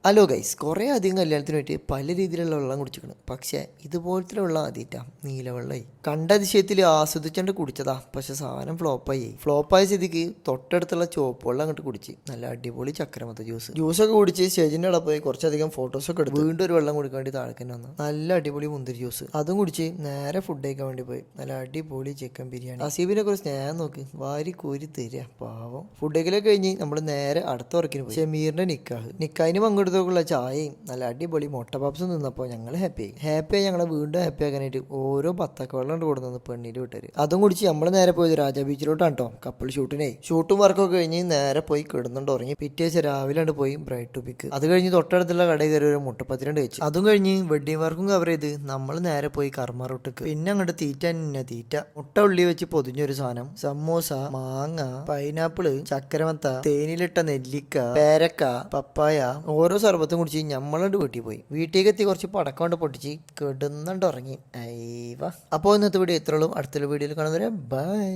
Hello guys, കുറേ അധികം കല്യാണത്തിന് വേണ്ടി പല രീതിയിലുള്ള വെള്ളം കുടിച്ചിരിക്കണം. പക്ഷേ ഇതുപോലത്തെ വെള്ളം ആദ്യമായിട്ടാ നീലവെള്ളമായി കണ്ട അതിശയത്തിൽ ആസ്വദിച്ചുകൊണ്ട് കുടിച്ചതാ. പക്ഷെ സാധനം ഫ്ലോപ്പായ സ്ഥിതിക്ക് തൊട്ടടുത്തുള്ള ചുവപ്പ് വെള്ളം അങ്ങോട്ട് കുടിച്ച് നല്ല അടിപൊളി ചക്രമത്ത ജ്യൂസൊക്കെ കുടിച്ച് സ്റ്റേജിൻ്റെ അവിടെ പോയി കുറച്ചധികം ഫോട്ടോസൊക്കെ എടുത്ത് വീണ്ടും ഒരു വെള്ളം കുടിക്കാൻ വേണ്ടി താഴെ വന്നു. നല്ല അടിപൊളി മുന്തിരി ജ്യൂസ് അതും കുടിച്ച് നേരെ ഫുഡ് കഴിക്കാൻ വേണ്ടി പോയി. നല്ല അടിപൊളി ചിക്കൻ ബിരിയാണി. അസീബിനെ കുറിച്ച് സ്നേഹം നോക്ക്, വാരി കോരി തരിക പാവം. ഫുഡ് കഴിക്കലൊക്കെ കഴിഞ്ഞ് നമ്മൾ നേരെ അടുത്ത ഉറക്കിന് പോയി. ഷമീറിന്റെ നിക്കാഹിന് പങ്കെടുത്തുള്ള ചായയും നല്ല അടിപൊളി മുട്ട പപ്സും നിന്നപ്പോൾ ഞങ്ങൾ ഹാപ്പിയായി ഞങ്ങളെ വീണ്ടും ഹാപ്പി ആക്കാനായിട്ട് ഓരോ പത്തക്ക വെള്ളം കൊടുക്കുന്നത് പെണ്ണിൻ്റെ വീട്ടുകാർ. അതും കുടിച്ച് നമ്മൾ നേരെ പോയത് രാജാ ബീച്ചിലോട്ടാണ് കേട്ടോ. കപ്പിൾ ഷൂട്ടും വർക്കൊക്കെ കഴിഞ്ഞ് നേരെ പോയി കിടന്നുകൊണ്ട് ഉറങ്ങി. പിറ്റേഴ്ച രാവിലെ പോയി ബ്രൈഡ് ടു പിക്ക്. അത് കഴിഞ്ഞ് തൊട്ടടുത്തുള്ള കടയിൽ കയറി ഒരു മുട്ടപ്പത്തിരണ്ട് വെച്ചു. അതും കഴിഞ്ഞ് വെഡിങ് വർക്കും കവർ ചെയ്ത് നമ്മൾ നേരെ പോയി കർമ്മ റൂട്ടിക്ക്. പിന്നെ അങ്ങോട്ട് തീറ്റ മുട്ട ഉള്ളി വെച്ച് പൊതിഞ്ഞൊരു സാധനം, സമോസ, മാങ്ങ, പൈനാപ്പിള്, ചക്കരമത്ത, തേനിലിട്ട നെല്ലിക്ക, പേരക്ക, പപ്പായ, ഓരോ സർബത്തും കുടിച്ച് നമ്മളോട് വീട്ടിൽ പോയി. വീട്ടിലേക്ക് എത്തി കുറച്ച് പടക്കം കൊണ്ട് പൊട്ടിച്ച് കിടന്നുണ്ട് ഉറങ്ങി. അപ്പോൾ ഇന്നത്തെ വീഡിയോ ഇത്രയുള്ളൂ. അടുത്തുള്ള വീഡിയോയിൽ കാണുന്നവരെ ബൈ.